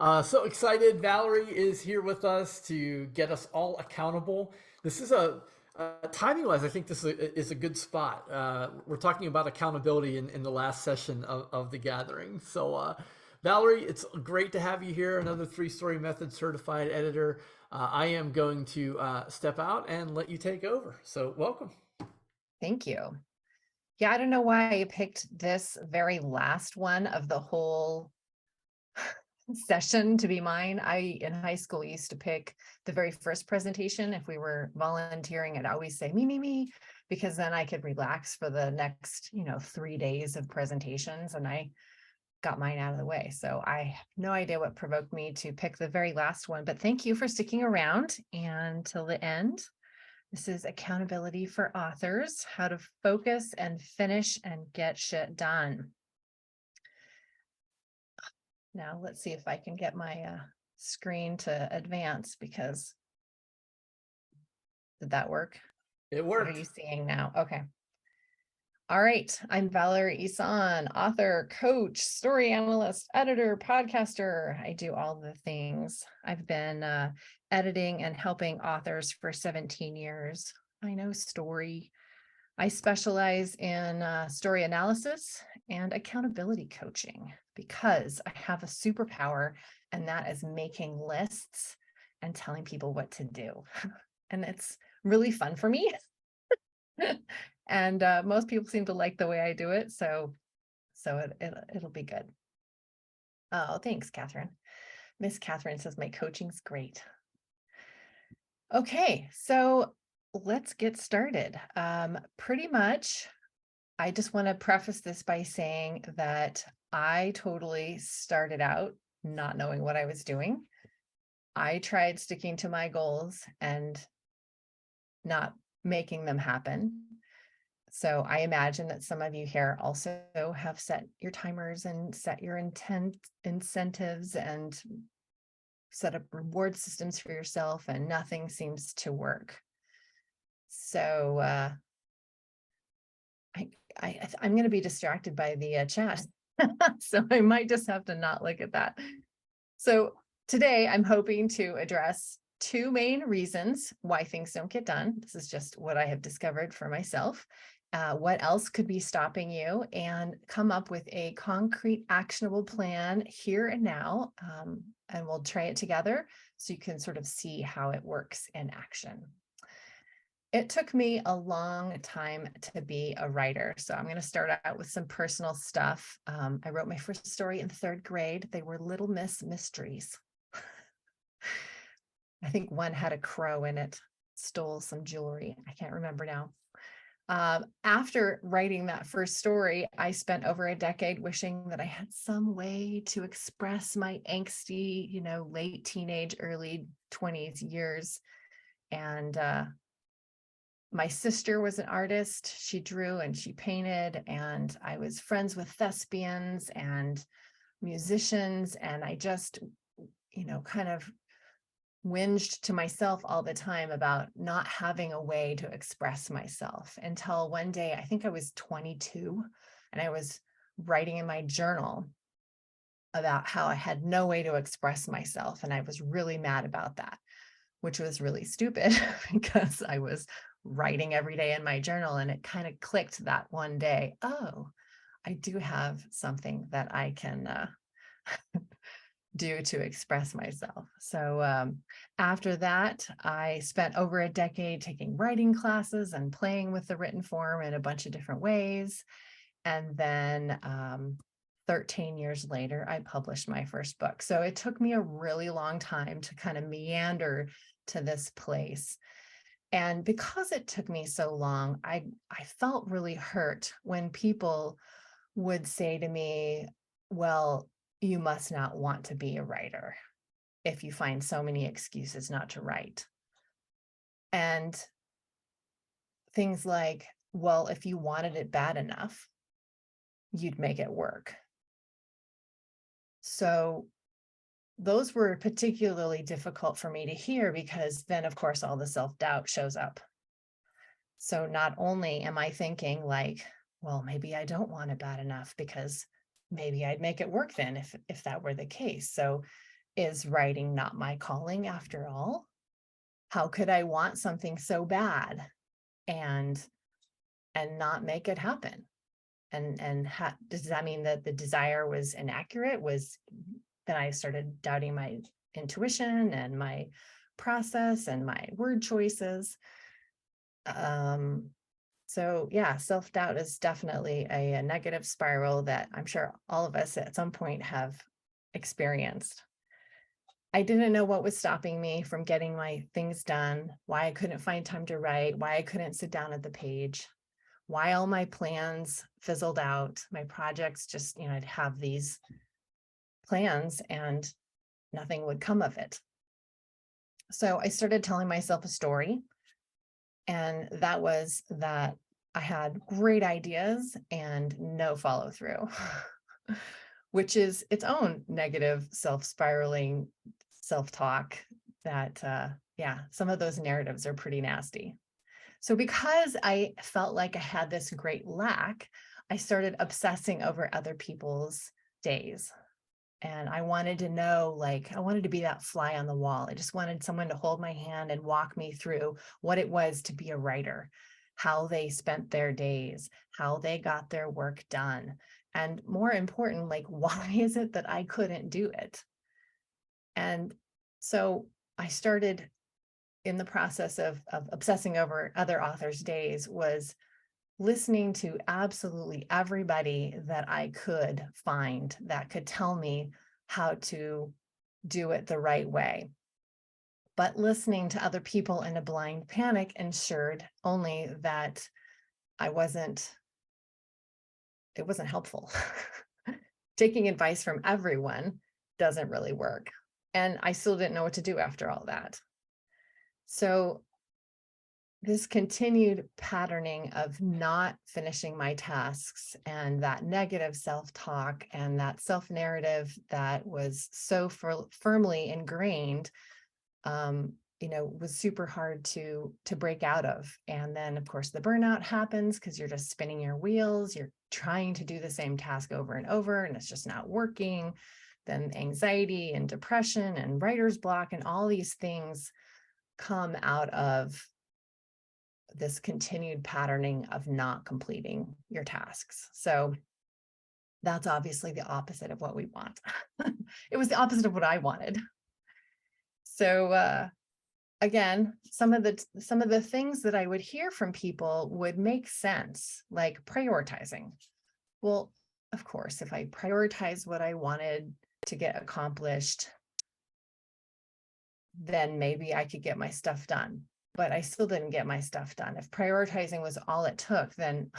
So excited. Valerie is here with us to get us all accountable. This is timing wise, I think this is a good spot. We're talking about accountability in the last session of the gathering. So, Valerie, it's great to have you here, another three-story method certified editor. I am going to step out and let you take over. So, welcome. Thank you. Yeah, I don't know why I picked this very last one of the whole session to be mine. I, in high school, used to pick the very first presentation. If we were volunteering, I'd always say me, because then I could relax for the next, 3 days of presentations, and I got mine out of the way. So I have no idea what provoked me to pick the very last one, but thank you for sticking around and till the end. This is accountability for authors, how to focus and finish and get shit done. Now let's see if I can get my screen to advance, because did that work? It What are you worked. seeing now? Okay. All right. I'm Valerie Isan, author, coach, story analyst, editor, podcaster. I do all the things. I've been editing and helping authors for 17 years. I know story. I specialize in story analysis and accountability coaching because I have a superpower, and that is making lists and telling people what to do. And it's really fun for me. And most people seem to like the way I do it. So it'll be good. Oh, thanks, Catherine. Miss Catherine says my coaching's great. Okay, so let's get started. Pretty much, I just want to preface this by saying that I totally started out not knowing what I was doing. I tried sticking to my goals and not making them happen. So I imagine that some of you here also have set your timers and set your incentives and set up reward systems for yourself, and nothing seems to work. So I'm going to be distracted by the chat. So I might just have to not look at that. So today I'm hoping to address two main reasons why things don't get done. This is just what I have discovered for myself. What else could be stopping you, and come up with a concrete, actionable plan here and now. And we'll try it together so you can sort of see how it works in action. It took me a long time to be a writer. So I'm going to start out with some personal stuff. I wrote my first story in third grade. They were Little Miss Mysteries. I think one had a crow in it, stole some jewelry. I can't remember now. After writing that first story, I spent over a decade wishing that I had some way to express my angsty, late teenage, early 20s years. And my sister was an artist. She drew and she painted, and I was friends with thespians and musicians. And I just, kind of whinged to myself all the time about not having a way to express myself, until one day, I think I was 22, and I was writing in my journal about how I had no way to express myself. And I was really mad about that, which was really stupid because I was writing every day in my journal, and it kind of clicked that one day. Oh, I do have something that I can do to express myself. So after that, I spent over a decade taking writing classes and playing with the written form in a bunch of different ways. And then 13 years later, I published my first book. So it took me a really long time to kind of meander to this place. And because it took me so long, I felt really hurt when people would say to me, well, you must not want to be a writer if you find so many excuses not to write. And things like, well, if you wanted it bad enough, you'd make it work. So those were particularly difficult for me to hear, because then, of course, all the self-doubt shows up. So not only am I thinking like, well, maybe I don't want it bad enough, because maybe I'd make it work then if that were the case. So is writing not my calling after all? How could I want something so bad and not make it happen? Does that mean that the desire was inaccurate? Then I started doubting my intuition and my process and my word choices. So yeah, self-doubt is definitely a negative spiral that I'm sure all of us at some point have experienced. I didn't know what was stopping me from getting my things done, why I couldn't find time to write, why I couldn't sit down at the page, why all my plans fizzled out, my projects just, I'd have these plans and nothing would come of it. So I started telling myself a story, and that was that I had great ideas and no follow through, which is its own negative self-spiraling self-talk that, yeah, some of those narratives are pretty nasty. So because I felt like I had this great lack, I started obsessing over other people's days. And I wanted to know, like, I wanted to be that fly on the wall. I just wanted someone to hold my hand and walk me through what it was to be a writer, how they spent their days, how they got their work done. And more important, like, why is it that I couldn't do it? And so I started in the process of obsessing over other authors' days was listening to absolutely everybody that I could find that could tell me how to do it the right way. But listening to other people in a blind panic ensured only that it wasn't helpful. Taking advice from everyone doesn't really work. And I still didn't know what to do after all that. So this continued patterning of not finishing my tasks and that negative self-talk and that self-narrative that was so firmly ingrained, was super hard to break out of. And then, of course, the burnout happens because you're just spinning your wheels. You're trying to do the same task over and over, and it's just not working. Then anxiety and depression and writer's block and all these things come out of this continued patterning of not completing your tasks. So that's obviously the opposite of what we want. It was the opposite of what I wanted. So again, some of the things that I would hear from people would make sense, like prioritizing. Well, of course, if I prioritize what I wanted to get accomplished, then maybe I could get my stuff done. But I still didn't get my stuff done. If prioritizing was all it took, then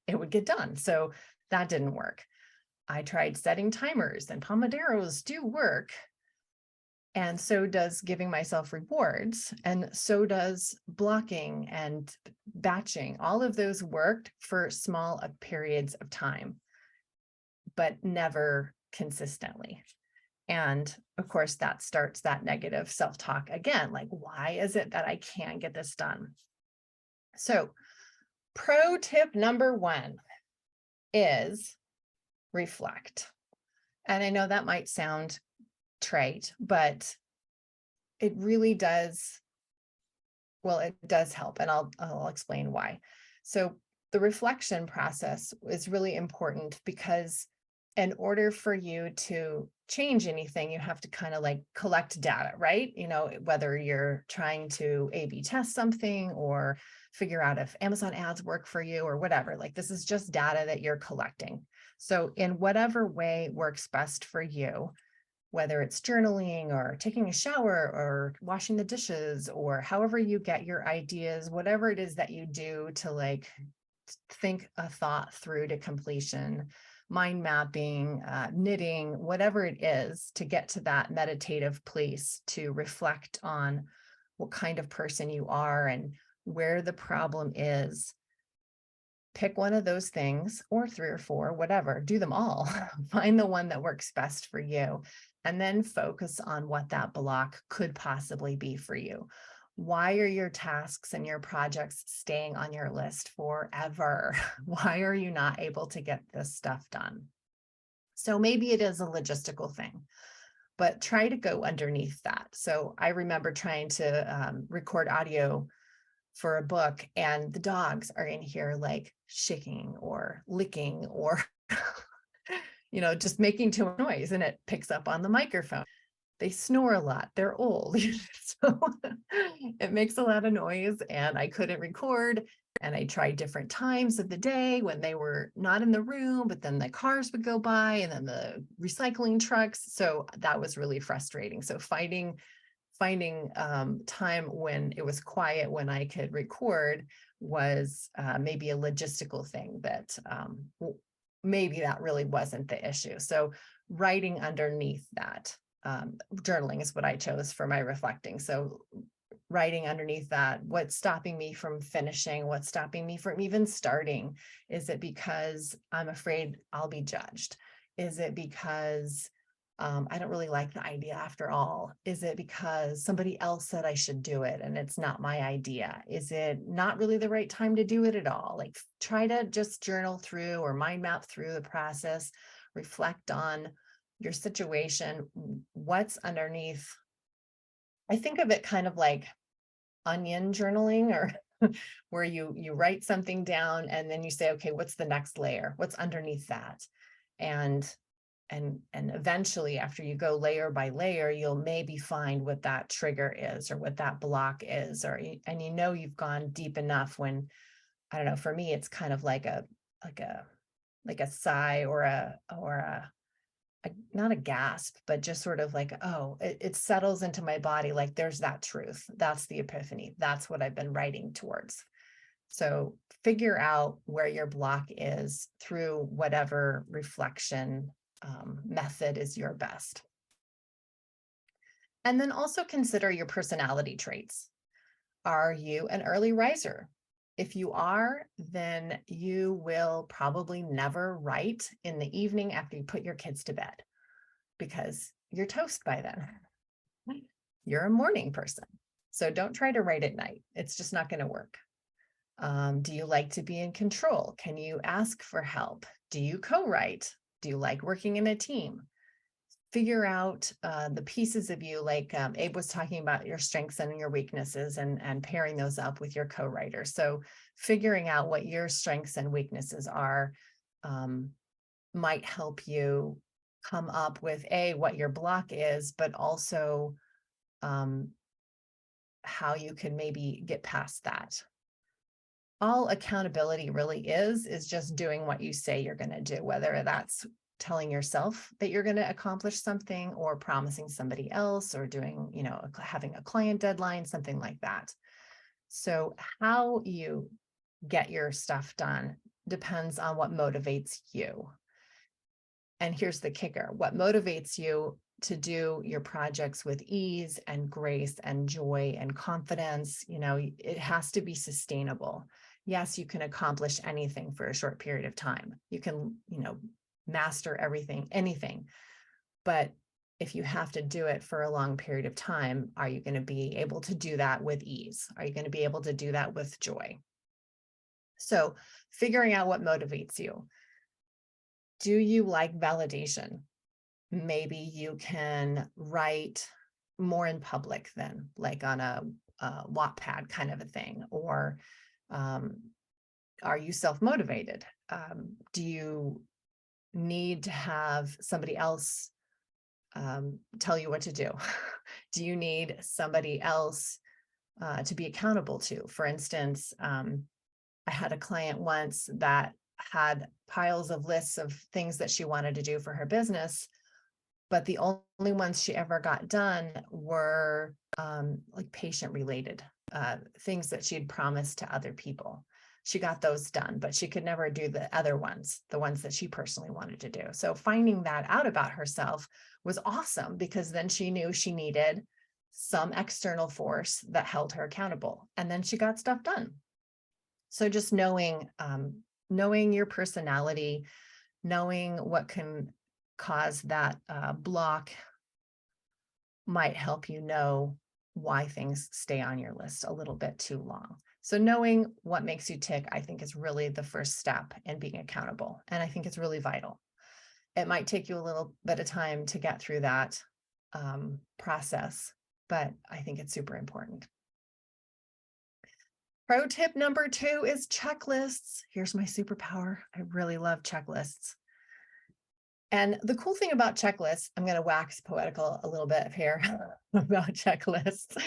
it would get done. So that didn't work. I tried setting timers, and Pomodoros do work. And so does giving myself rewards. And so does blocking and batching. All of those worked for small periods of time, but never consistently. And of course, that starts that negative self-talk again, like, why is it that I can't get this done? So pro tip number 1 is reflect. And I know that might sound trite, but it really does. Well, it does help, and I'll explain why. So the reflection process is really important because in order for you to change anything, you have to kind of like collect data, right? Whether you're trying to A/B test something or figure out if Amazon ads work for you or whatever, like this is just data that you're collecting. So in whatever way works best for you, whether it's journaling or taking a shower or washing the dishes or however you get your ideas, whatever it is that you do to like think a thought through to completion, mind mapping, knitting, whatever it is to get to that meditative place to reflect on what kind of person you are and where the problem is. Pick one of those things, or 3 or 4, whatever, do them all. Find the one that works best for you, and then focus on what that block could possibly be for you. Why are your tasks and your projects staying on your list forever? Why are you not able to get this stuff done? So maybe it is a logistical thing. but try to go underneath that. So I remember trying to record audio for a book, and the dogs are in here like shaking or licking or just making too much noise, and it picks up on the microphone. They snore a lot. They're old. So it makes a lot of noise, and I couldn't record. And I tried different times of the day when they were not in the room, but then the cars would go by and then the recycling trucks. So that was really frustrating. So finding time when it was quiet, when I could record, was maybe a logistical thing that maybe that really wasn't the issue. So writing underneath that, journaling is what I chose for my reflecting. So writing underneath that, what's stopping me from finishing? What's stopping me from even starting? Is it because I'm afraid I'll be judged? Is it because I don't really like the idea after all? Is it because somebody else said I should do it and it's not my idea? Is it not really the right time to do it at all? Like, try to just journal through or mind map through the process, reflect on your situation, what's underneath. I think of it kind of like onion journaling, or where you write something down and then you say, okay, what's the next layer? What's underneath that? And eventually, after you go layer by layer, you'll maybe find what that trigger is or what that block is, and you've gone deep enough when, I don't know, for me, it's kind of like a sigh or a not a gasp, but just sort of like, oh, it settles into my body. Like, there's that truth. That's the epiphany. That's what I've been writing towards. So figure out where your block is through whatever reflection method is your best. And then also consider your personality traits. Are you an early riser? If you are, then you will probably never write in the evening after you put your kids to bed, because you're toast by then. You're a morning person. So don't try to write at night. It's just not going to work. Do you like to be in control? Can you ask for help? Do you co-write? Do you like working in a team? Figure out the pieces of you, like Abe was talking about your strengths and your weaknesses, and pairing those up with your co-writer. So figuring out what your strengths and weaknesses are might help you come up with what your block is, but also how you can maybe get past that. All accountability really is just doing what you say you're going to do, whether that's telling yourself that you're going to accomplish something, or promising somebody else, or doing, having a client deadline, something like that. So how you get your stuff done depends on what motivates you. And here's the kicker: what motivates you to do your projects with ease and grace and joy and confidence, it has to be sustainable. Yes, you can accomplish anything for a short period of time. You can, master everything, anything. But if you have to do it for a long period of time, are you going to be able to do that with ease? Are you going to be able to do that with joy? So figuring out what motivates you. Do you like validation? Maybe you can write more in public than, like on a Wattpad kind of a thing. Or are you self-motivated? Do you need to have somebody else tell you what to do? Do you need somebody else to be accountable to? For instance, I had a client once that had piles of lists of things that she wanted to do for her business, but the only ones she ever got done were like patient related things that she had promised to other people. She got those done, but she could never do the other ones, the ones that she personally wanted to do. So finding that out about herself was awesome, because then she knew she needed some external force that held her accountable, and then she got stuff done. So just knowing your personality, knowing what can cause that block might help you know why things stay on your list a little bit too long. So knowing what makes you tick, I think, is really the first step in being accountable. And I think it's really vital. It might take you a little bit of time to get through that. process, but I think it's super important. Pro tip number 2 is checklists. Here's my superpower. I really love checklists. And the cool thing about checklists, I'm going to wax poetical a little bit here about checklists.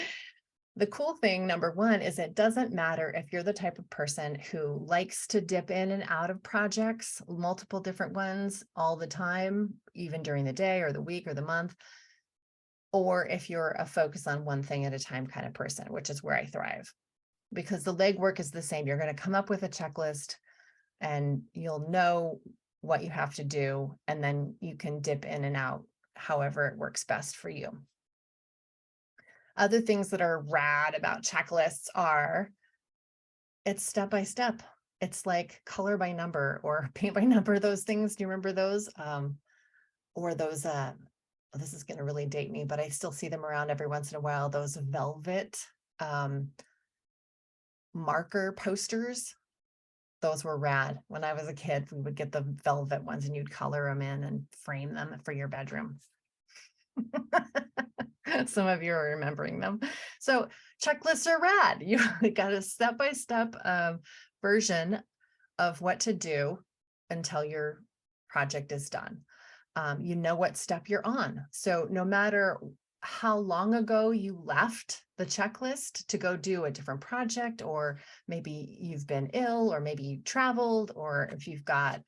The cool thing, number 1, is it doesn't matter if you're the type of person who likes to dip in and out of projects, multiple different ones all the time, even during the day or the week or the month, or if you're a focus on one thing at a time kind of person, which is where I thrive. Because the legwork is the same. You're going to come up with a checklist and you'll know what you have to do, and then you can dip in and out however it works best for you. Other things that are rad about checklists are it's step by step. It's like color by number or paint by number, those things. Do you remember those? Or those, this is going to really date me, but I still see them around every once in a while, those velvet marker posters. Those were rad. When I was a kid, we would get the velvet ones and you'd color them in and frame them for your bedroom. Some of you are remembering them. So checklists are rad. You got a step-by-step version of what to do until your project is done. You know what step you're on. So no matter how long ago you left the checklist to go do a different project, or maybe you've been ill, or maybe you traveled, or if you've got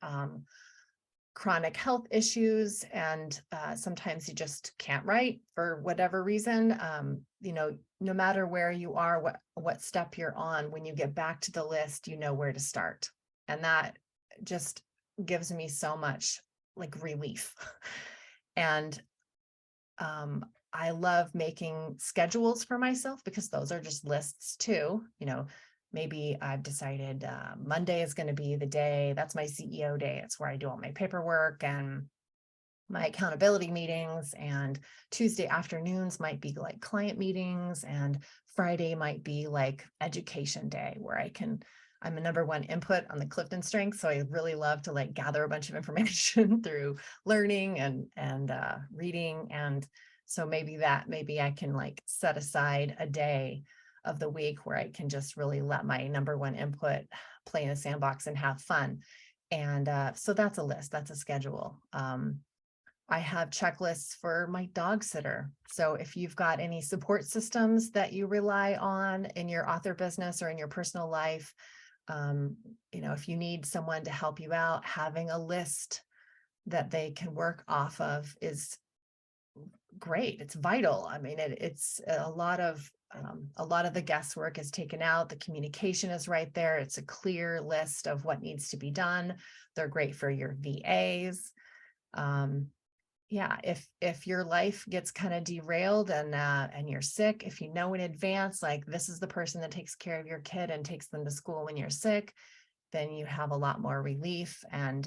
chronic health issues and sometimes you just can't write for whatever reason, no matter where you are, what step you're on, when you get back to the list, you know where to start. And that just gives me so much like relief. And I love making schedules for myself because those are just lists too. Maybe I've decided Monday is going to be the day, that's my CEO day. It's where I do all my paperwork and my accountability meetings, and Tuesday afternoons might be like client meetings, and Friday might be like education day where I'm a number 1 input on the Clifton Strength. So I really love to like gather a bunch of information through learning and reading. And so maybe I can like set aside a day of the week where I can just really let my number 1 input play in a sandbox and have fun. And so that's a list, that's a schedule. I have checklists for my dog sitter. So if you've got any support systems that you rely on in your author business or in your personal life, if you need someone to help you out, having a list that they can work off of is great. It's vital. I mean, it's a lot of the guesswork is taken out. The communication is right there. It's a clear list of what needs to be done. They're great for your VAs. If your life gets kind of derailed and you're sick, if you know in advance, like this is the person that takes care of your kid and takes them to school when you're sick, then you have a lot more relief. And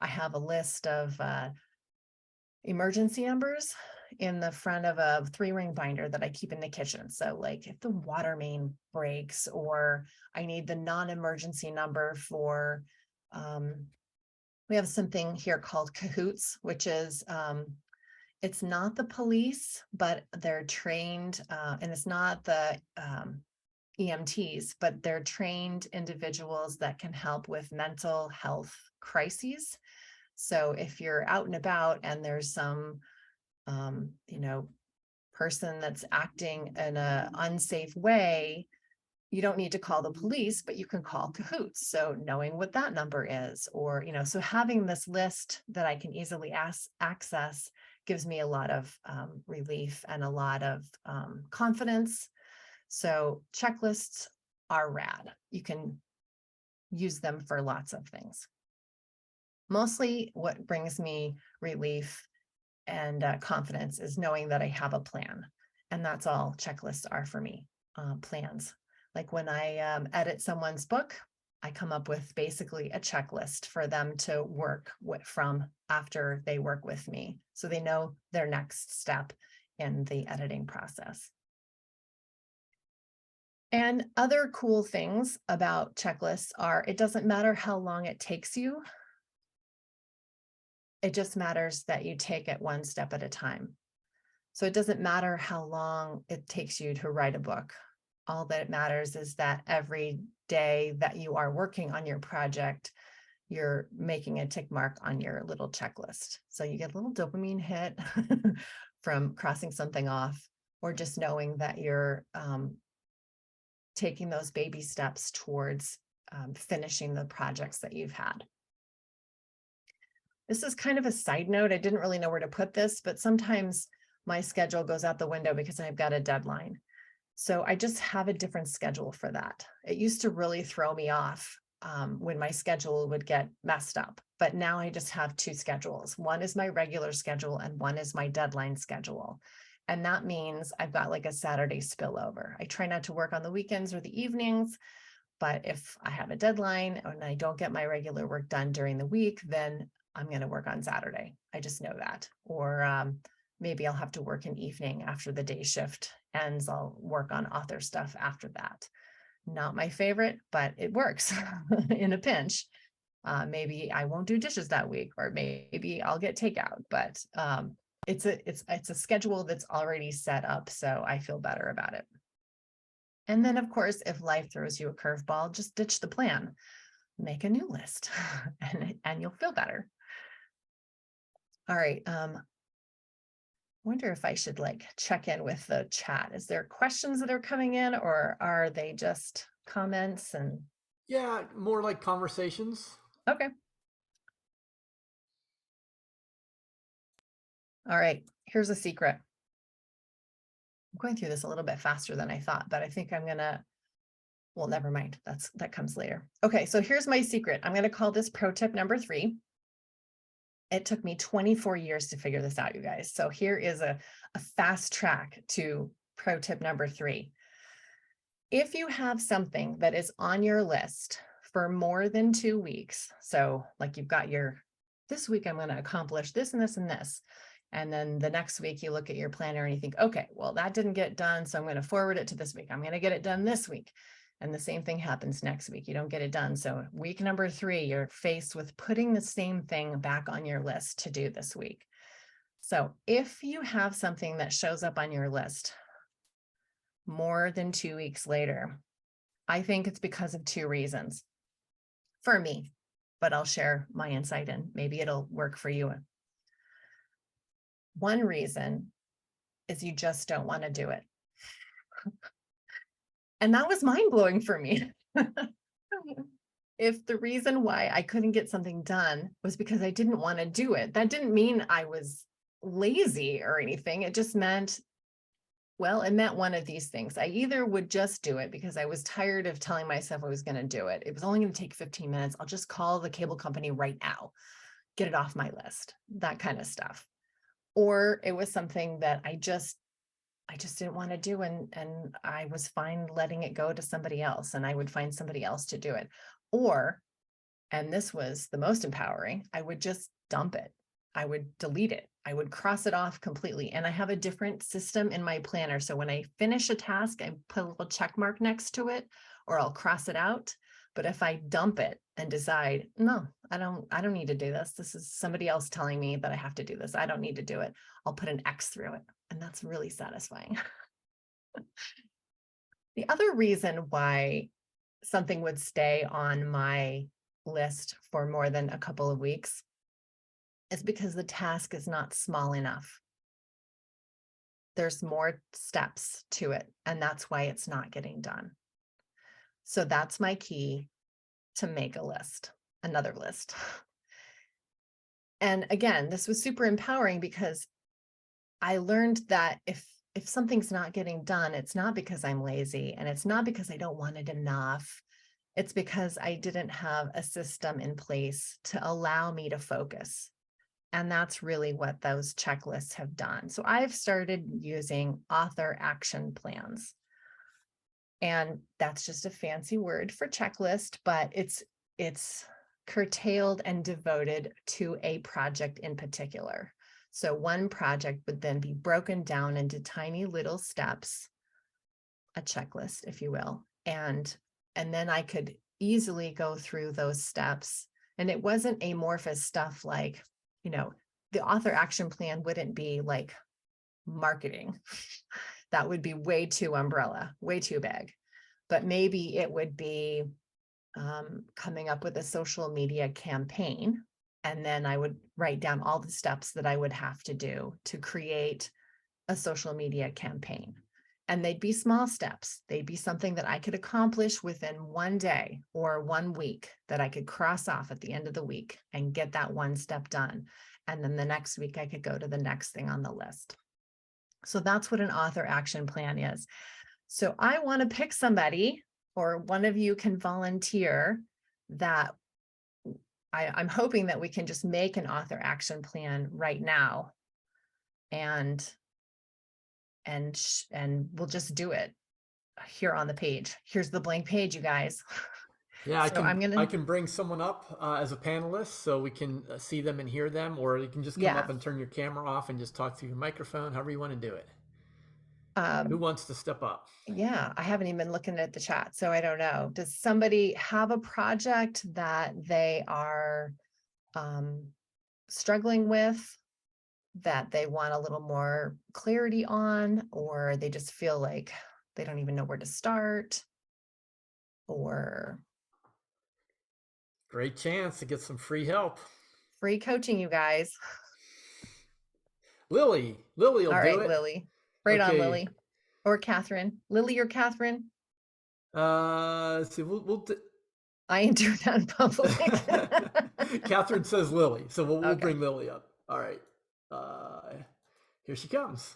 I have a list of emergency numbers in the front of a 3-ring binder that I keep in the kitchen. So like if the water main breaks, or I need the non-emergency number for, we have something here called cahoots, which is, it's not the police, but they're trained, and it's not the EMTs, but they're trained individuals that can help with mental health crises. So if you're out and about and there's some, person that's acting in an unsafe way, you don't need to call the police, but you can call cahoots. So knowing what that number is, or, so having this list that I can easily access gives me a lot of relief and a lot of confidence. So checklists are rad. You can use them for lots of things. Mostly what brings me relief and confidence is knowing that I have a plan. And that's all checklists are for me, plans. Like when I edit someone's book, I come up with basically a checklist for them to work from after they work with me, so they know their next step in the editing process. And other cool things about checklists are it doesn't matter how long it takes you. It just matters that you take it one step at a time. So it doesn't matter how long it takes you to write a book. All that matters is that every day that you are working on your project, you're making a tick mark on your little checklist. So you get a little dopamine hit from crossing something off, or just knowing that you're taking those baby steps towards finishing the projects that you've had. This is kind of a side note. I didn't really know where to put this, but sometimes my schedule goes out the window because I've got a deadline. So I just have a different schedule for that. It used to really throw me off when my schedule would get messed up, but now I just have two schedules. One is my regular schedule and one is my deadline schedule. And that means I've got like a Saturday spillover. I try not to work on the weekends or the evenings, but if I have a deadline and I don't get my regular work done during the week, then I'm going to work on Saturday. I just know that. Or maybe I'll have to work an evening after the day shift ends. I'll work on author stuff after that. Not my favorite, but it works in a pinch. Maybe I won't do dishes that week, or maybe I'll get takeout, but it's a schedule that's already set up, so I feel better about it. And then, of course, if life throws you a curveball, just ditch the plan, make a new list, and you'll feel better. All right. Wonder if I should like check in with the chat. Is there questions that are coming in, or are they just comments? And Yeah, more like conversations. okay. All right. Here's a secret. I'm going through this a little bit faster than I thought, but I think I'm gonna, well, never mind. That comes later. Okay, so here's my secret. I'm gonna call this pro tip number 3. It took me 24 years to figure this out, you guys. So here is a fast track to pro tip number 3. If you have something that is on your list for more than 2 weeks, so like you've got this week I'm going to accomplish this and this and this. And then the next week you look at your planner and you think, okay, well, that didn't get done, so I'm going to forward it to this week. I'm going to get it done this week. And the same thing happens next week. You don't get it done. So week number 3, you're faced with putting the same thing back on your list to do this week. So if you have something that shows up on your list more than 2 weeks later, I think it's because of 2 reasons for me, but I'll share my insight and maybe it'll work for you. One reason is you just don't want to do it. And that was mind-blowing for me. If the reason why I couldn't get something done was because I didn't want to do it, that didn't mean I was lazy or anything. It just meant, well, it meant one of these things. I either would just do it because I was tired of telling myself I was going to do it. It was only going to take 15 minutes. I'll just call the cable company right now, get it off my list, that kind of stuff. Or it was something that I just didn't want to do, and I was fine letting it go to somebody else, and I would find somebody else to do it. Or, and this was the most empowering, I would just dump it. I would delete it. I would cross it off completely. And I have a different system in my planner. So when I finish a task, I put a little check mark next to it, or I'll cross it out. But if I dump it and decide, no, I don't need to do this. This is somebody else telling me that I have to do this. I don't need to do it. I'll put an X through it. And that's really satisfying. The other reason why something would stay on my list for more than a couple of weeks is because the task is not small enough. There's more steps to it, and that's why it's not getting done. So that's my key to make a list, another list. And again, this was super empowering because I learned that if something's not getting done, it's not because I'm lazy, and it's not because I don't want it enough. It's because I didn't have a system in place to allow me to focus. And that's really what those checklists have done. So I've started using author action plans. And that's just a fancy word for checklist, but it's curtailed and devoted to a project in particular. So one project would then be broken down into tiny little steps, a checklist, if you will. And then I could easily go through those steps. And it wasn't amorphous stuff like, the author action plan wouldn't be like marketing. That would be way too umbrella, way too big. But maybe it would be coming up with a social media campaign. And then I would write down all the steps that I would have to do to create a social media campaign. And they'd be small steps. They'd be something that I could accomplish within one day or 1 week that I could cross off at the end of the week and get that one step done. And then the next week I could go to the next thing on the list. So that's what an author action plan is. So I want to pick somebody, or one of you can volunteer that I'm hoping that we can just make an author action plan right now. And we'll just do it here on the page. Here's the blank page, you guys. Yeah, So I can bring someone up as a panelist so we can see them and hear them, or you can just come up and turn your camera off and just talk through your microphone, however you want to do it. Who wants to step up? Yeah, I haven't even been looking at the chat, so I don't know. Does somebody have a project that they are struggling with, that they want a little more clarity on, or they just feel like they don't even know where to start? Or great chance to get some free help. Free coaching, you guys. Lily will do it. All right, Lily. Right on, Lily. Or Catherine. Lily or Catherine? See, I ain't doing that in public. Catherine says Lily, so we'll bring Lily up. All right. Here she comes.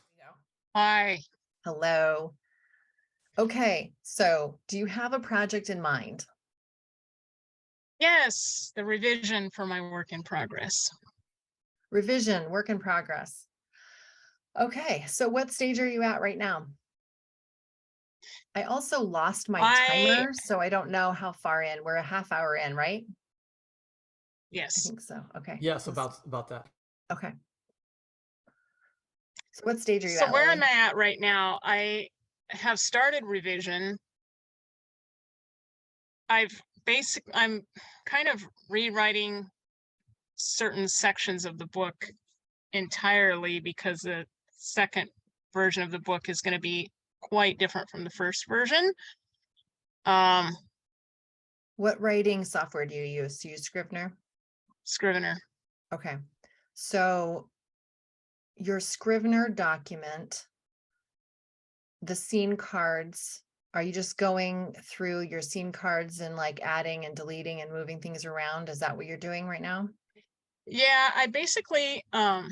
Hi. Hello. Okay, so do you have a project in mind? Yes, the revision for my work in progress. Revision, work in progress. Okay, so what stage are you at right now? I also lost my timer, so I don't know how far in. We're a half hour in, right? Yes. I think so. Okay. Yes, about that. Okay. So what stage are you at? So where Lily? am I at right now? I have started revision. I'm kind of rewriting certain sections of the book entirely because the second version of the book is going to be quite different from the first version. What writing software do you use? Do you use Scrivener? Scrivener. Okay. So your Scrivener document, the scene cards, are you just going through your scene cards and like adding and deleting and moving things around? Is that what you're doing right now? Yeah, I basically am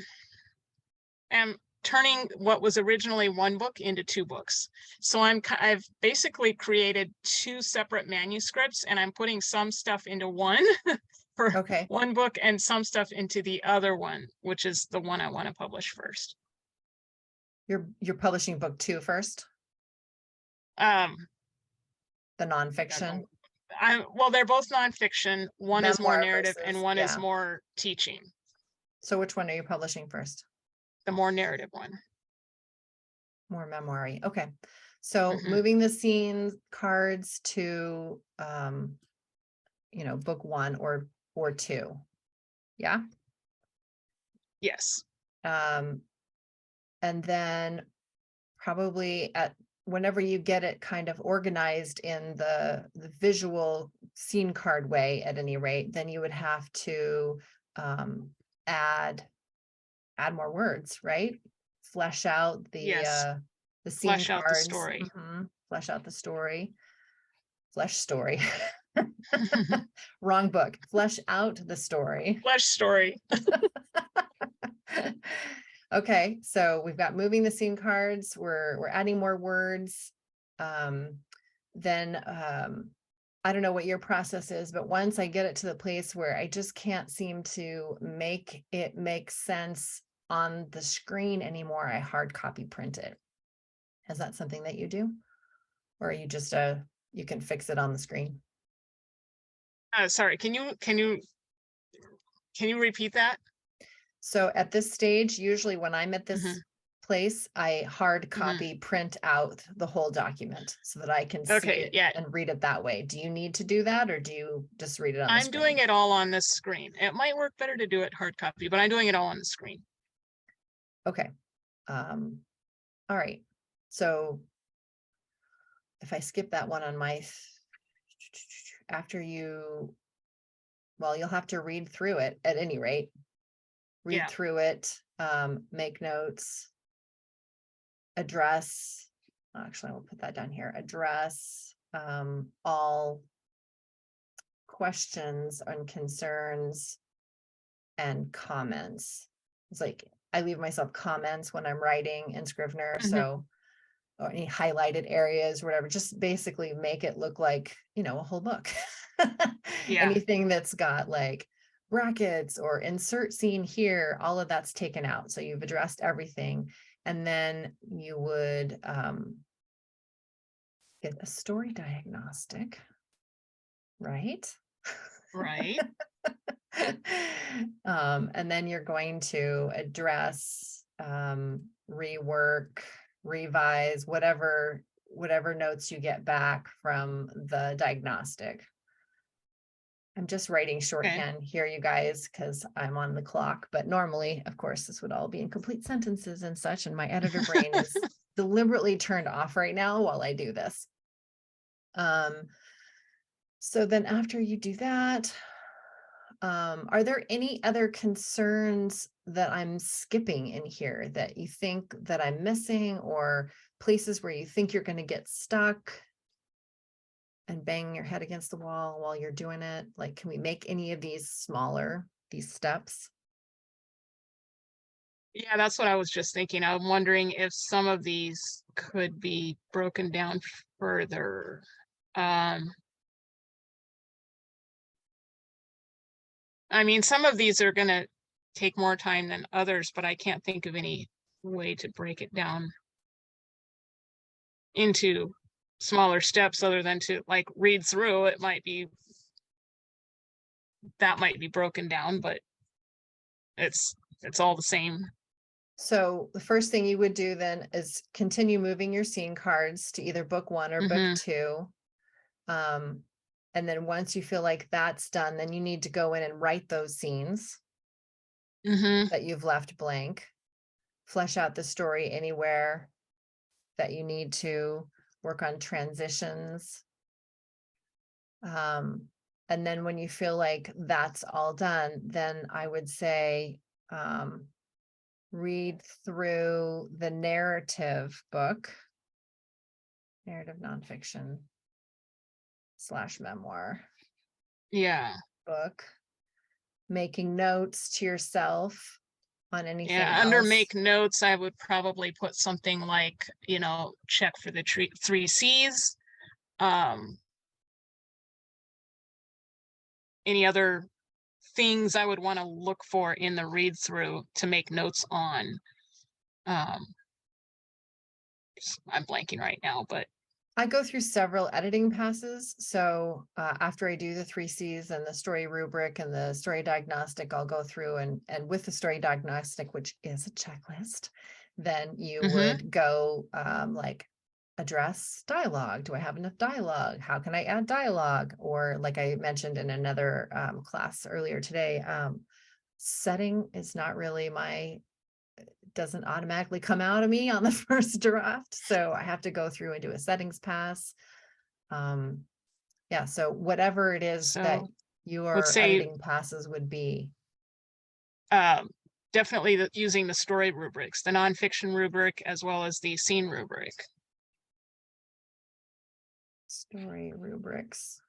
turning what was originally one book into two books. So I've basically created two separate manuscripts, and I'm putting some stuff into one for one book and some stuff into the other one, which is the one I want to publish first. You're publishing book 2 first? The nonfiction? Well, they're both nonfiction. One is more narrative and one is more teaching. So which one are you publishing first? The more narrative one. More memoir-y. Okay. So moving the scene cards to book 1 or 2. Yeah. Yes. And then probably whenever you get it kind of organized in the visual scene card way, at any rate, then you would have to add more words, right? Flesh out the scene cards. Flesh out the story. Flesh out the story. Flesh story. Wrong book. Flesh out the story. Flesh story. Okay, so we've got moving the scene cards. We're adding more words. Then I don't know what your process is, but once I get it to the place where I just can't seem to make it make sense on the screen anymore, I hard copy print it. Is that something that you do? Or are you just you can fix it on the screen? Sorry, can you repeat that? So at this stage, usually when I'm at this place, I hard copy print out the whole document so that I can see it and read it that way. Do you need to do that, or do you just read it on the screen? I'm doing it all on the screen. It might work better to do it hard copy, but I'm doing it all on the screen. Okay. All right. So if I skip that one on my, after you, well, you'll have to read through it at any rate. Read Yeah. through it, make notes, address, actually, I'll put that down here, address all questions and concerns and comments. It's like I leave myself comments when I'm writing in Scrivener. Mhm. So, or any highlighted areas, whatever, just basically make it look like, you know, a whole book. Yeah. Anything that's got like brackets or insert scene here, all of that's taken out. So you've addressed everything. And then you would get a story diagnostic, right? Right. And then you're going to address, rework, revise, whatever notes you get back from the diagnostic. I'm just writing shorthand here, you guys, because I'm on the clock. But normally, of course, this would all be in complete sentences and such. And my editor brain is deliberately turned off right now while I do this. So then after you do that, are there any other concerns that I'm skipping in here that you think that I'm missing, or places where you think you're going to get stuck and bang your head against the wall while you're doing it? Like, can we make any of these smaller, these steps? Yeah, that's what I was just thinking. I'm wondering if some of these could be broken down further. I mean, some of these are gonna take more time than others, but I can't think of any way to break it down into smaller steps other than to like read through. It might be, that might be broken down, but it's all the same. So the first thing you would do then is continue moving your scene cards to either book 1 or book 2. And then once you feel like that's done, then you need to go in and write those scenes that you've left blank, flesh out the story anywhere that you need to, work on transitions. And then when you feel like that's all done, then I would say, read through the narrative book, narrative nonfiction / memoir. Yeah. Book, making notes to yourself on anything Yeah, under else. make notes, I would probably put something like, you know, check for the 3 C's. Any other things I would want to look for in the read through to make notes on. I'm blanking right now, but I go through several editing passes. So after I do the 3 C's and the story rubric and the story diagnostic, I'll go through and with the story diagnostic, which is a checklist, then you would go like address dialogue. Do I have enough dialogue? How can I add dialogue? Or like I mentioned in another class earlier today, setting is not really doesn't automatically come out of me on the first draft. So I have to go through and do a settings pass. Yeah, so whatever it is that your editing passes would be. Definitely using the story rubrics, the nonfiction rubric, as well as the scene rubric. Story rubrics.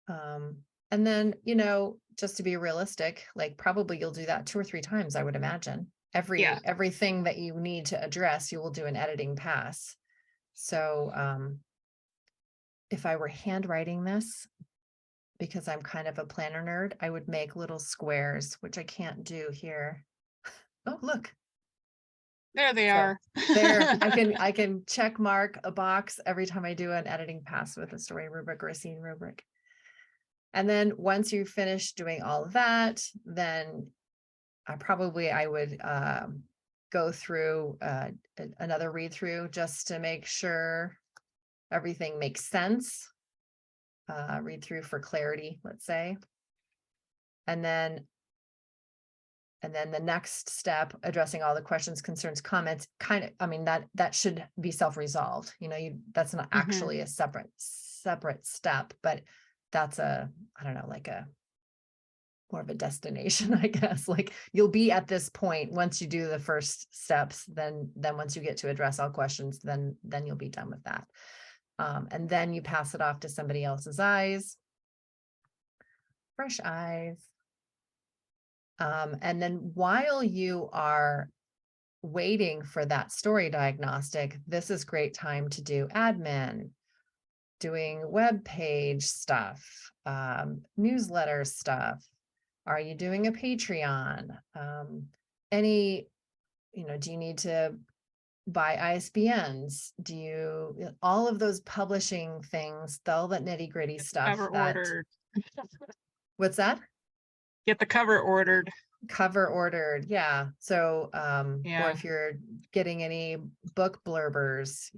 And then, you know, just to be realistic, like probably you'll do that 2 or 3 times, I would imagine. Everything that you need to address, you will do an editing pass. So if I were handwriting this, because I'm kind of a planner nerd, I would make little squares, which I can't do here. Oh, look. There they are. There, I can check mark a box every time I do an editing pass with a story rubric or a scene rubric. And then once you finish doing all of that, then I would go through another read through just to make sure everything makes sense. Read through for clarity, let's say. And then And then the next step, addressing all the questions, concerns, comments, that should be self-resolved. That's not actually a separate step, but that's I don't know, like more of a destination, I guess. Like you'll be at this point once you do the first steps, then once you get to address all questions, then you'll be done with that. And then you pass it off to somebody else's eyes, fresh eyes. And then while you are waiting for that story diagnostic, this is great time to do admin, doing web page stuff, newsletter stuff. Are you doing a Patreon? Do you need to buy ISBNs? All of those publishing things, all that nitty gritty stuff. Cover ordered. What's that? Get the cover ordered. Cover ordered. Yeah. So, or if you're getting any book blurbers,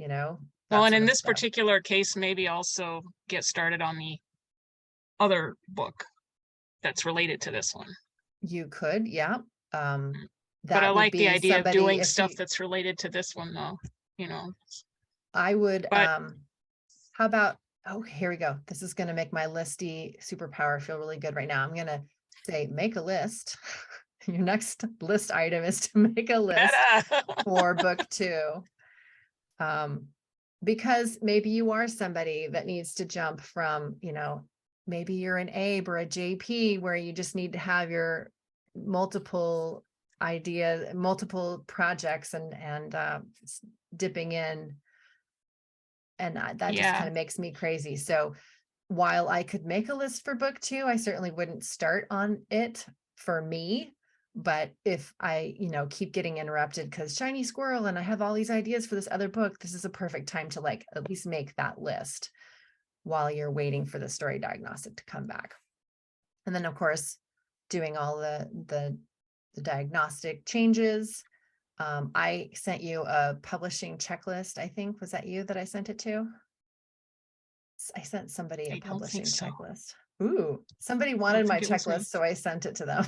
Well, and in this particular case, maybe also get started on the other book that's related to this one. You could, yeah. But I like the idea of doing stuff that's related to this one, though. I would. How about? Oh, here we go. This is going to make my listy superpower feel really good right now. I'm going to say, make a list. Your next list item is to make a list for book 2. Because maybe you are somebody that needs to jump from, maybe you're an Abe or a JP where you just need to have your multiple ideas, multiple projects and dipping in. And that just kind of makes me crazy. So while I could make a list for book 2, I certainly wouldn't start on it for me. But if I, keep getting interrupted because shiny squirrel and I have all these ideas for this other book, this is a perfect time to at least make that list while you're waiting for the story diagnostic to come back. And then of course, doing all the diagnostic changes. I sent you a publishing checklist. I think, was that you that I sent it to? I sent somebody a publishing checklist. Ooh, somebody wanted my checklist, so I sent it to them.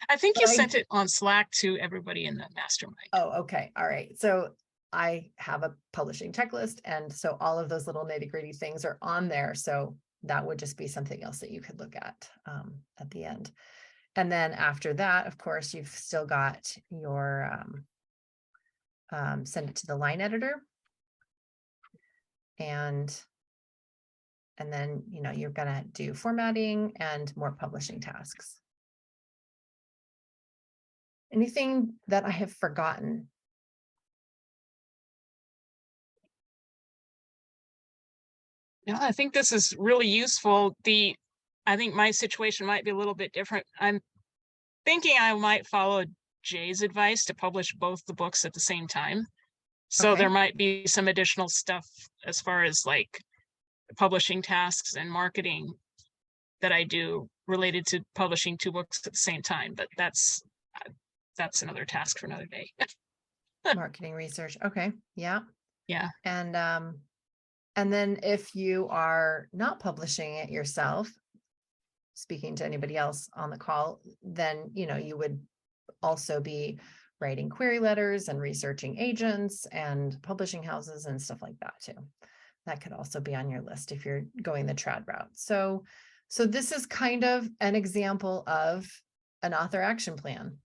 I think you sent it on Slack to everybody in the mastermind. Oh, okay. All right. So I have a publishing checklist. And so all of those little nitty gritty things are on there. So that would just be something else that you could look at the end. And then after that, of course, you've still got your send it to the line editor. And then, you're going to do formatting and more publishing tasks. Anything that I have forgotten? No, I think this is really useful. I think my situation might be a little bit different. I'm thinking I might follow Jay's advice to publish both the books at the same time. So there might be some additional stuff as far as like publishing tasks and marketing that I do related to publishing 2 books at the same time. But that's another task for another day. Marketing research. Okay. Yeah. Yeah. And then if you are not publishing it yourself, speaking to anybody else on the call, then, you would also be writing query letters and researching agents and publishing houses and stuff like that too. That could also be on your list if you're going the trad route. So this is kind of an example of an author action plan.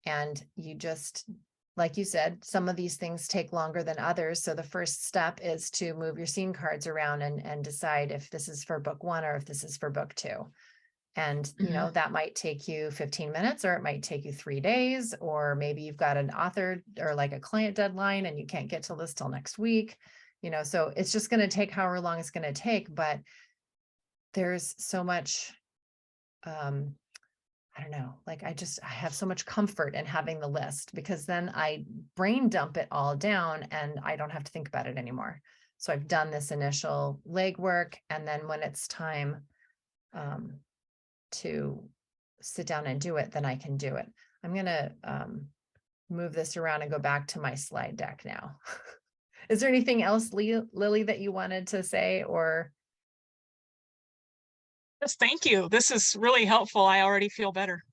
And you just, like you said, some of these things take longer than others. So the first step is to move your scene cards around and decide if this is for book 1 or if this is for book 2. And, that might take you 15 minutes or it might take you 3 days, or maybe you've got an author or like a client deadline and you can't get to this till next week, so it's just going to take however long it's going to take. But there's so much, I don't know, like I have so much comfort in having the list, because then I brain dump it all down and I don't have to think about it anymore. So I've done this initial legwork, and then when it's time to sit down and do it, then I can do it. I'm going to move this around and go back to my slide deck now. Is there anything else, Lily, that you wanted to say, or? Yes, thank you. This is really helpful. I already feel better.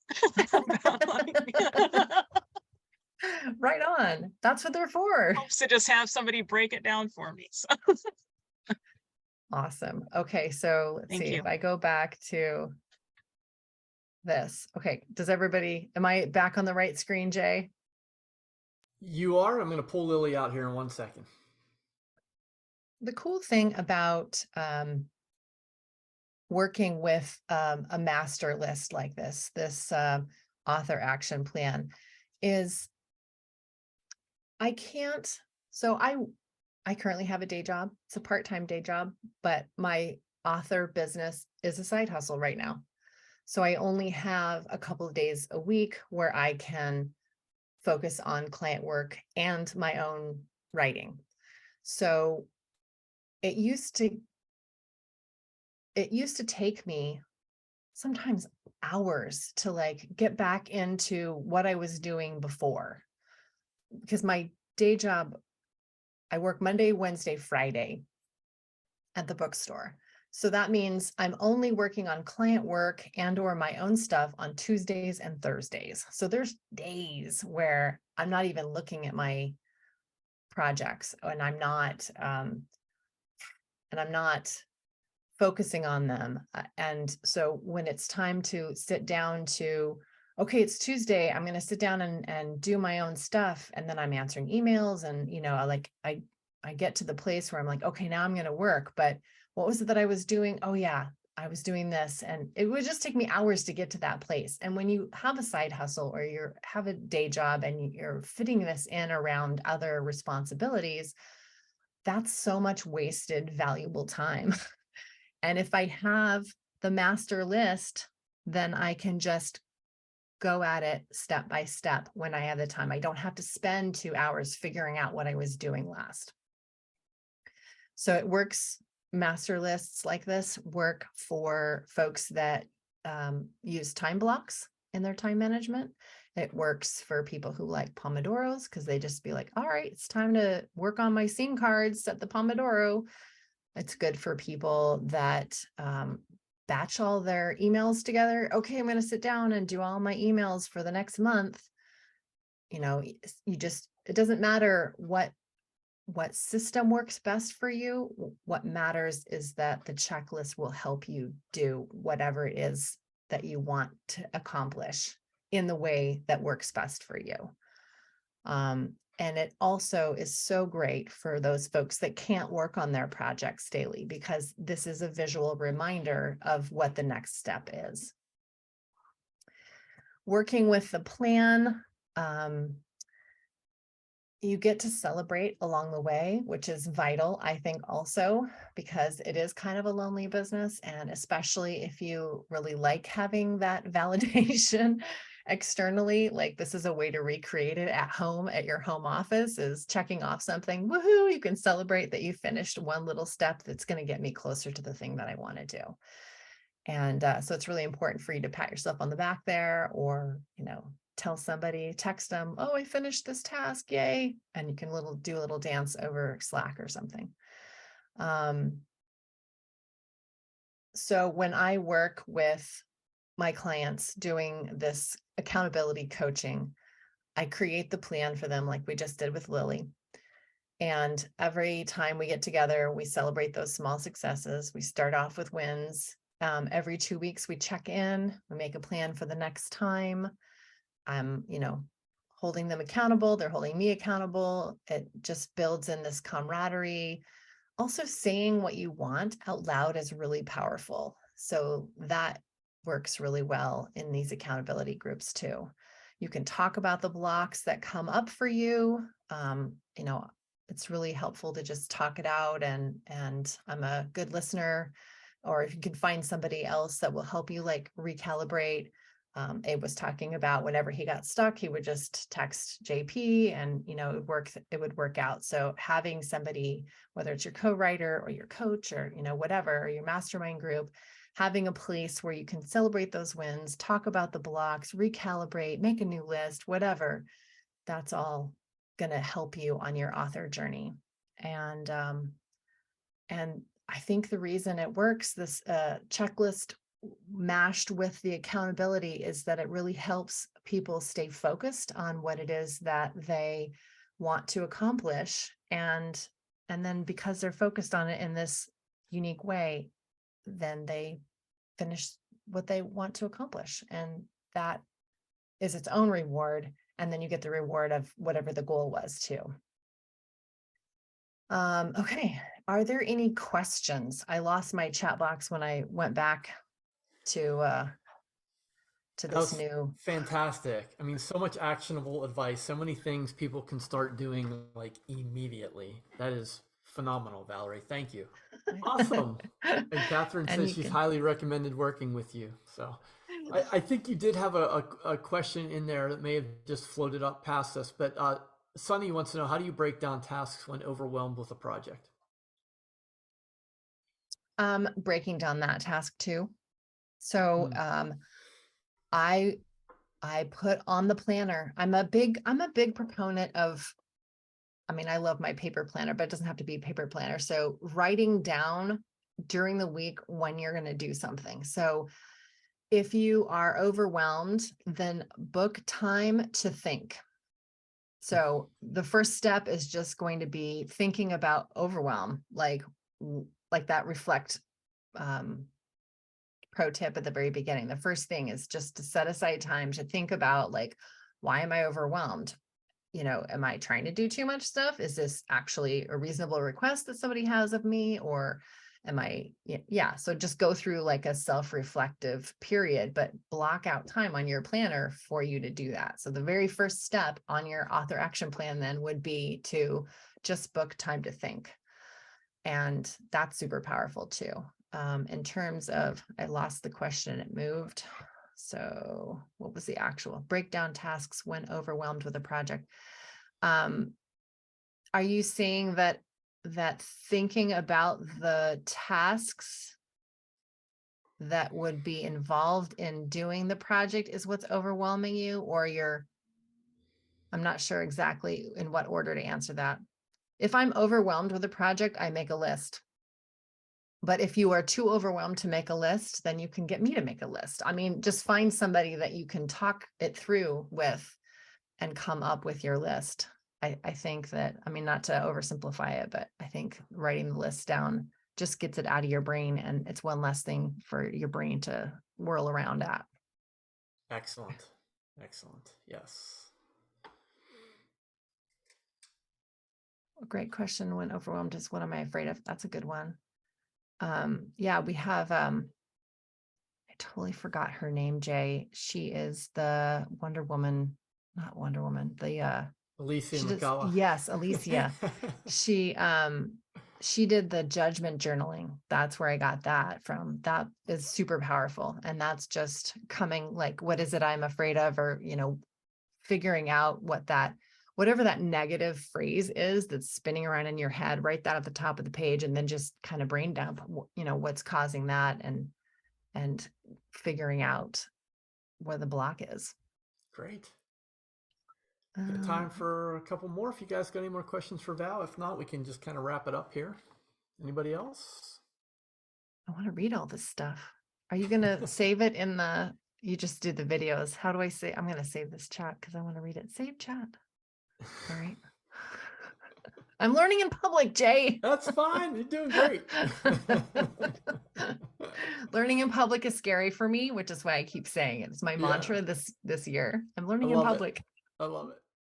Right on. That's what they're for. Helps to just have somebody break it down for me. So Awesome. Okay, so let's thank see you. if I go back to this. Okay, am I back on the right screen, Jay? You are. I'm going to pull Lily out here in 1 second. The cool thing about working with a master list like this author action plan is I currently have a day job. It's a part-time day job, but my author business is a side hustle right now. So I only have a couple of days a week where I can focus on client work and my own writing. So it used to take me sometimes hours to like get back into what I was doing before, because my day job, I work Monday, Wednesday, Friday at the bookstore. So that means I'm only working on client work and or my own stuff on Tuesdays and Thursdays. So there's days where I'm not even looking at my projects and I'm not focusing on them. And so when it's time to sit down to, okay, it's Tuesday, I'm going to sit down and do my own stuff. And then I'm answering emails and, I get to the place where I'm like, okay, now I'm going to work. But what was it that I was doing? Oh yeah, I was doing this. And it would just take me hours to get to that place. And when you have a side hustle or you have a day job and you're fitting this in around other responsibilities, that's so much wasted, valuable time. And if I have the master list, then I can just go at it step by step when I have the time. I don't have to spend 2 hours figuring out what I was doing last. So it works. Master lists like this work for folks that use time blocks in their time management. It works for people who like Pomodoros because they just be like, all right, it's time to work on my scene cards, set the Pomodoro. It's good for people that batch all their emails together. Okay, I'm going to sit down and do all my emails for the next month. It doesn't matter what system works best for you. What matters is that the checklist will help you do whatever it is that you want to accomplish in the way that works best for you. And it also is so great for those folks that can't work on their projects daily, because this is a visual reminder of what the next step is. Working with the plan, you get to celebrate along the way, which is vital, I think, also, because it is kind of a lonely business. And especially if you really like having that validation externally, like this is a way to recreate it at home, at your home office, is checking off something. Woohoo, you can celebrate that you finished one little step that's going to get me closer to the thing that I want to do. And so it's really important for you to pat yourself on the back there, or, tell somebody, text them, oh, I finished this task, yay. And you can do a little dance over Slack or something. So when I work with my clients doing this accountability coaching, I create the plan for them like we just did with Lily. And every time we get together, we celebrate those small successes. We start off with wins. Every 2 weeks, we check in, we make a plan for the next time. I'm, holding them accountable. They're holding me accountable. It just builds in this camaraderie. Also, saying what you want out loud is really powerful. So that works really well in these accountability groups too. You can talk about the blocks that come up for you. It's really helpful to just talk it out, and I'm a good listener. Or if you can find somebody else that will help you like recalibrate. Abe was talking about whenever he got stuck, he would just text JP and, it would work out. So having somebody, whether it's your co-writer or your coach or, whatever, or your mastermind group, having a place where you can celebrate those wins, talk about the blocks, recalibrate, make a new list, whatever, that's all going to help you on your author journey. And I think the reason it works, this checklist mashed with the accountability is that it really helps people stay focused on what it is that they want to accomplish. And then because they're focused on it in this unique way, then they finish what they want to accomplish. And that is its own reward. And then you get the reward of whatever the goal was too. Okay. Are there any questions? I lost my chat box when I went back to this new. Fantastic. I mean, so much actionable advice, so many things people can start doing like immediately. That is phenomenal, Valerie. Thank you. Awesome. And Catherine says she's highly recommended working with you. So I think you did have a question in there that may have just floated up past us, but Sunny wants to know, how do you break down tasks when overwhelmed with a project? Breaking down that task too. So I put on the planner. I'm a big proponent of, I mean, I love my paper planner, but it doesn't have to be a paper planner. So writing down during the week when you're going to do something. So if you are overwhelmed, then book time to think. So the first step is just going to be thinking about overwhelm, like that reflect pro tip at the very beginning. The first thing is just to set aside time to think about, like, why am I overwhelmed? You know, am I trying to do too much stuff? Is this actually a reasonable request that somebody has of me? Or am I, yeah. So just go through like a self-reflective period, but block out time on your planner for you to do that. So the very first step on your author action plan then would be to just book time to think. And that's super powerful too. In terms of, I lost the question, it moved. So what was the actual breakdown tasks when overwhelmed with a project? Are you saying that thinking about the tasks that would be involved in doing the project is what's overwhelming you, or I'm not sure exactly in what order to answer that. If I'm overwhelmed with a project, I make a list. But if you are too overwhelmed to make a list, then you can get me to make a list. I mean, just find somebody that you can talk it through with and come up with your list. I think that, I mean, not to oversimplify it, but I think writing the list down just gets it out of your brain, and it's one less thing for your brain to whirl around at. Excellent. Excellent. Yes. A great question. When overwhelmed is, what am I afraid of? That's a good one. Yeah, we have, I totally forgot her name, Jay. She is the Wonder Woman, not Wonder Woman, the, Alicia McCullough. Yes, Alicia. She did the judgment journaling. That's where I got that from. That is super powerful. And that's just coming, like, what is it I'm afraid of? Or, figuring out whatever that negative phrase is that's spinning around in your head, write that at the top of the page, and then just kind of brain dump, what's causing that, and figuring out where the block is. Great. Got time for a couple more. If you guys got any more questions for Val, if not, we can just kind of wrap it up here. Anybody else? I want to read all this stuff. Are you going to save it you just did the videos. How do I say, I'm going to save this chat because I want to read it. Save chat. All right. I'm learning in public, Jay. That's fine. You're doing great. Learning in public is scary for me, which is why I keep saying it. It's my mantra this year. I'm learning in public. I love it.